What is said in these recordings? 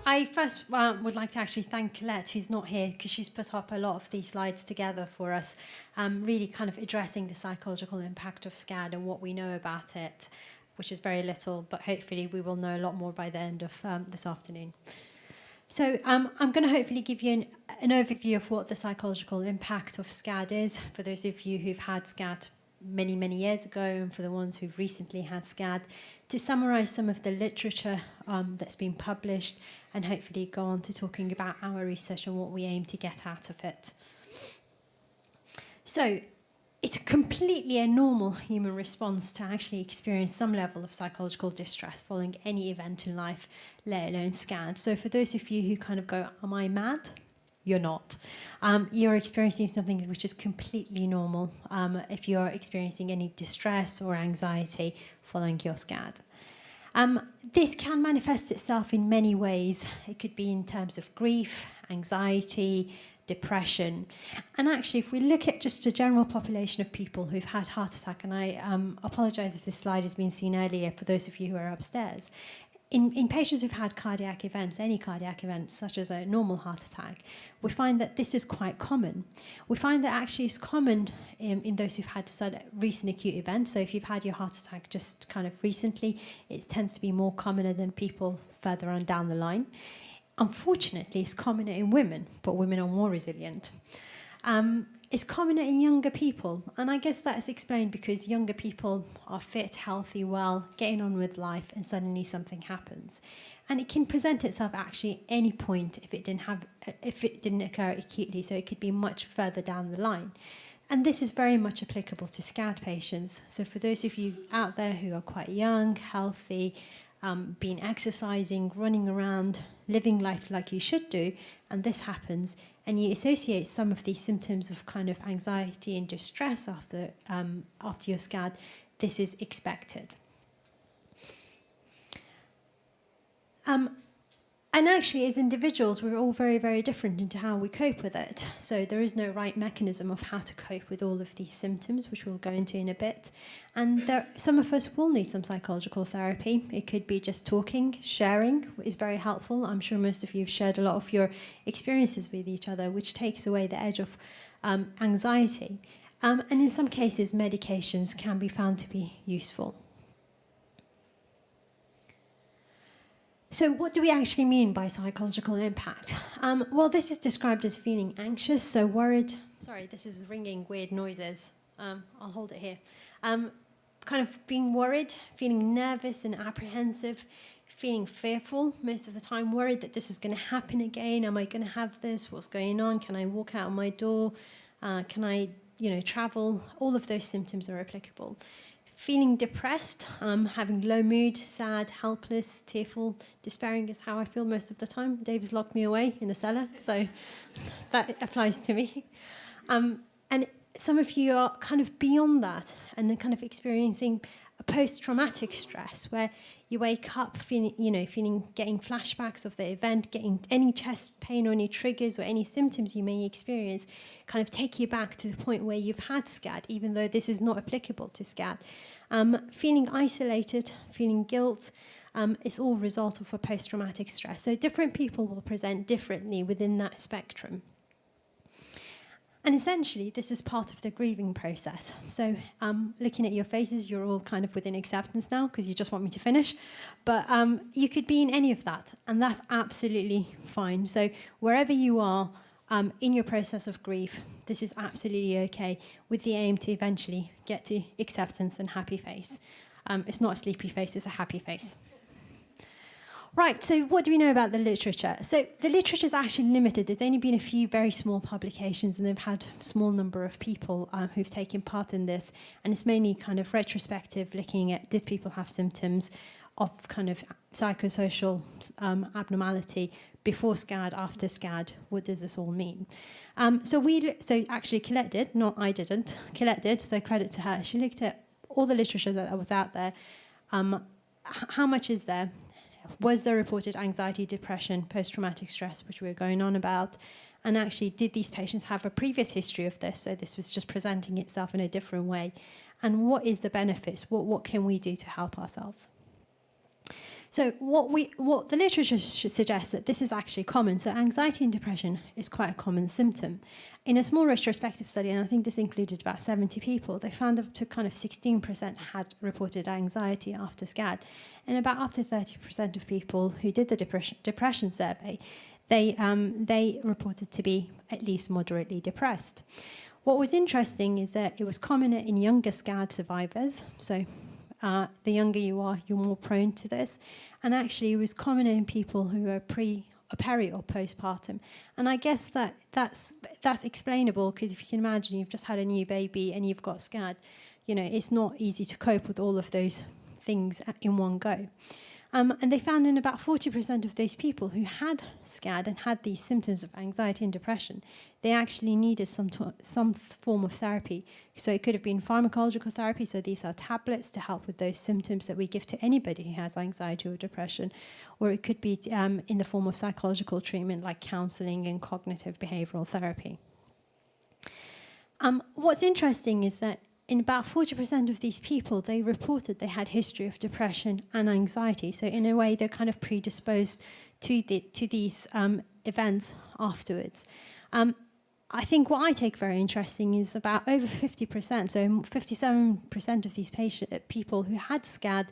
I first would like to actually thank Colette, who's not here, because she's put up a lot of these slides together for us, really kind of addressing the psychological impact of SCAD and what we know about it, which is very little, but hopefully we will know a lot more by the end of this afternoon. So I'm going to hopefully give you an overview of what the psychological impact of SCAD is, for those of you who've had SCAD many, many years ago, and for the ones who've recently had SCAD, to summarise some of the literature that's been published, and hopefully go on to talking about our research and what we aim to get out of it. So it's completely a normal human response to actually experience some level of psychological distress following any event in life, let alone SCAD. So for those of you who kind of go, am I mad? You're not. You're experiencing something which is completely normal if you're experiencing any distress or anxiety following your SCAD. This can manifest itself in many ways. It could be in terms of grief, anxiety, depression. And actually, if we look at just a general population of people who've had heart attack, and I apologise if this slide has been seen earlier for those of you who are upstairs, in patients who've had cardiac events, any cardiac event, such as a normal heart attack, we find that this is quite common. We find that actually it's common in those who've had recent acute events. So if you've had your heart attack just kind of recently, it tends to be more commoner than people further on down the line. Unfortunately, it's commoner in women, but women are more resilient. It's commoner in younger people, and I guess that is explained because younger people are fit, healthy, well, getting on with life, and suddenly something happens. And it can present itself actually at any point if it didn't occur acutely, so it could be much further down the line. And this is very much applicable to SCAD patients. So for those of you out there who are quite young, healthy, been exercising, running around, living life like you should do, and this happens, and you associate some of these symptoms of kind of anxiety and distress after your SCAD, this is expected. And actually, as individuals, we're all very, very different into how we cope with it. So there is no right mechanism of how to cope with all of these symptoms, which we'll go into in a bit. And some of us will need some psychological therapy. It could be just talking, sharing is very helpful. I'm sure most of you have shared a lot of your experiences with each other, which takes away the edge of anxiety. And in some cases, medications can be found to be useful. So what do we actually mean by psychological impact? Well, this is described as feeling anxious, so worried. Sorry, this is ringing weird noises. I'll hold it here. Kind of being worried, feeling nervous and apprehensive, feeling fearful most of the time, worried that this is going to happen again. Am I going to have this? What's going on? Can I walk out of my door? Can I, travel? All of those symptoms are applicable. Feeling depressed, having low mood, sad, helpless, tearful, despairing is how I feel most of the time. Dave has locked me away in the cellar, so that applies to me. And some of you are kind of beyond that and then kind of experiencing a post-traumatic stress where you wake up getting flashbacks of the event, getting any chest pain or any triggers or any symptoms you may experience kind of take you back to the point where you've had SCAD, even though this is not applicable to SCAD. Feeling isolated, feeling guilt, it's all a result of a post-traumatic stress. So different people will present differently within that spectrum. And essentially, this is part of the grieving process. So looking at your faces, you're all kind of within acceptance now because you just want me to finish. But you could be in any of that, and that's absolutely fine. So wherever you are in your process of grief, this is absolutely okay with the aim to eventually get to acceptance and happy face. It's not a sleepy face, it's a happy face. Right, so what do we know about the literature? So the literature is actually limited. There's only been a few very small publications, and they've had a small number of people who've taken part in this. And it's mainly kind of retrospective, looking at did people have symptoms of kind of psychosocial abnormality before SCAD, after SCAD. What does this all mean? So actually Colette did, not I didn't. Colette did, so credit to her. She looked at all the literature that was out there. How much is there? Was there reported anxiety, depression, post-traumatic stress, which we were going on about? And actually, did these patients have a previous history of this? So this was just presenting itself in a different way. and what is the benefits? What can we do to help ourselves? So what the literature suggests that this is actually common. So anxiety and depression is quite a common symptom. In a small retrospective study, and I think this included about 70 people, they found up to kind of 16% had reported anxiety after SCAD, and about up to 30% of people who did the depression survey, they reported to be at least moderately depressed. What was interesting is that it was commoner in younger SCAD survivors, so the younger you are, you're more prone to this. And actually, it was commoner in people who are peri or postpartum. And I guess that's explainable, because if you can imagine, you've just had a new baby and you've got SCAD, it's not easy to cope with all of those things in one go. And they found in about 40% of those people who had SCAD and had these symptoms of anxiety and depression, they actually needed some form of therapy. So it could have been pharmacological therapy, so these are tablets to help with those symptoms that we give to anybody who has anxiety or depression, or it could be in the form of psychological treatment like counselling and cognitive behavioural therapy. What's interesting is that in about 40% of these people, they reported they had history of depression and anxiety. So in a way, they're kind of predisposed to these events afterwards. I think what I take very interesting is about over 50%, so 57% of these people who had SCAD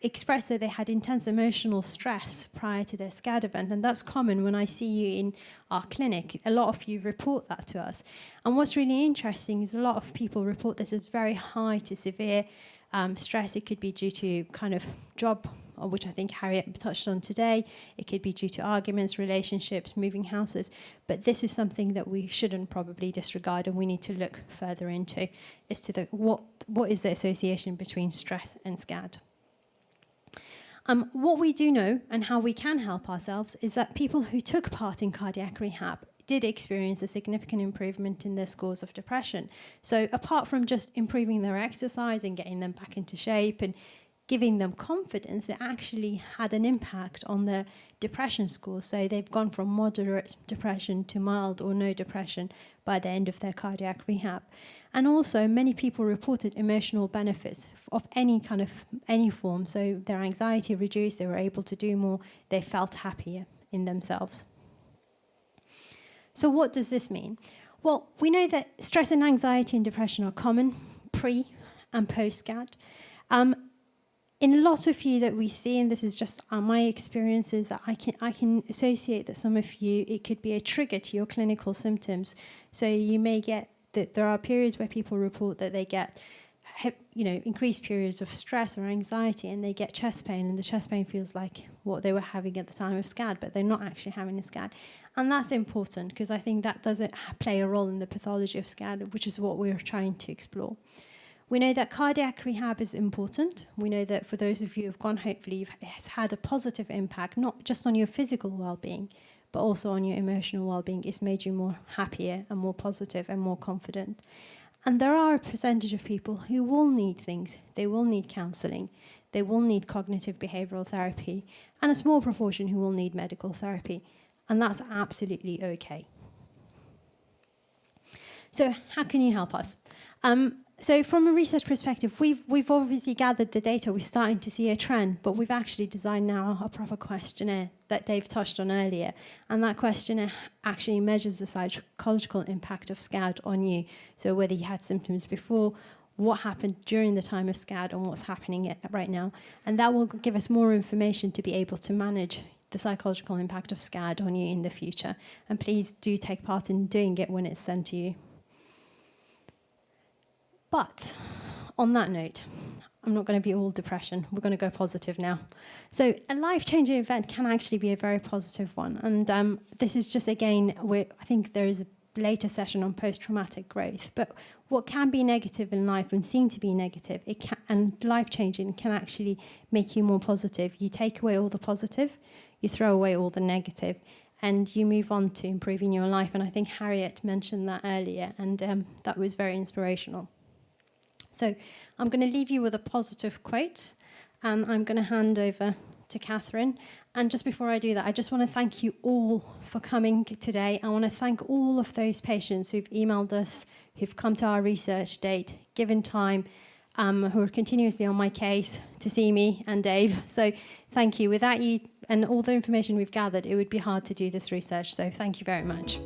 expressed that they had intense emotional stress prior to their SCAD event, and that's common when I see you in our clinic. A lot of you report that to us. And what's really interesting is a lot of people report this as very high to severe stress. It could be due to kind of job, which I think Harriet touched on today. It could be due to arguments, relationships, moving houses. But this is something that we shouldn't probably disregard, and we need to look further into as to what is the association between stress and SCAD. What we do know and how we can help ourselves is that people who took part in cardiac rehab did experience a significant improvement in their scores of depression. So apart from just improving their exercise and getting them back into shape and giving them confidence, it actually had an impact on their depression scores. So they've gone from moderate depression to mild or no depression by the end of their cardiac rehab. And also, many people reported emotional benefits of any form. So their anxiety reduced, they were able to do more, they felt happier in themselves. So what does this mean? Well, we know that stress and anxiety and depression are common pre and post-SCAD. In a lot of you that we see, and this is just my experiences, that I can associate that some of you, it could be a trigger to your clinical symptoms. So you may get that there are periods where people report that they get increased periods of stress or anxiety, and they get chest pain, and the chest pain feels like what they were having at the time of SCAD, but they're not actually having a SCAD. And that's important, because I think that doesn't play a role in the pathology of SCAD, which is what we're trying to explore. We know that cardiac rehab is important. We know that for those of you who have gone, hopefully it's had a positive impact, not just on your physical well-being, but also on your emotional well-being. It's made you more happier and more positive and more confident. And there are a percentage of people who will need things. They will need counselling. They will need cognitive behavioural therapy, and a small proportion who will need medical therapy. And that's absolutely okay. So how can you help us? So from a research perspective, we've obviously gathered the data. We're starting to see a trend, but we've actually designed now a proper questionnaire that Dave touched on earlier. And that questionnaire actually measures the psychological impact of SCAD on you. So whether you had symptoms before, what happened during the time of SCAD, and what's happening right now. And that will give us more information to be able to manage the psychological impact of SCAD on you in the future. And please do take part in doing it when it's sent to you. But on that note, I'm not going to be all depression. We're going to go positive now. So a life-changing event can actually be a very positive one. And this is just, again, I think there is a later session on post-traumatic growth. But what can be negative in life and seen to be negative, and life-changing, can actually make you more positive. You take away all the positive, you throw away all the negative, and you move on to improving your life. And I think Harriet mentioned that earlier, and that was very inspirational. So I'm going to leave you with a positive quote, and I'm going to hand over to Catherine. And just before I do that, I just want to thank you all for coming today. I want to thank all of those patients who've emailed us, who've come to our research date, given time, who are continuously on my case to see me and Dave. So thank you. Without you and all the information we've gathered, it would be hard to do this research. So thank you very much.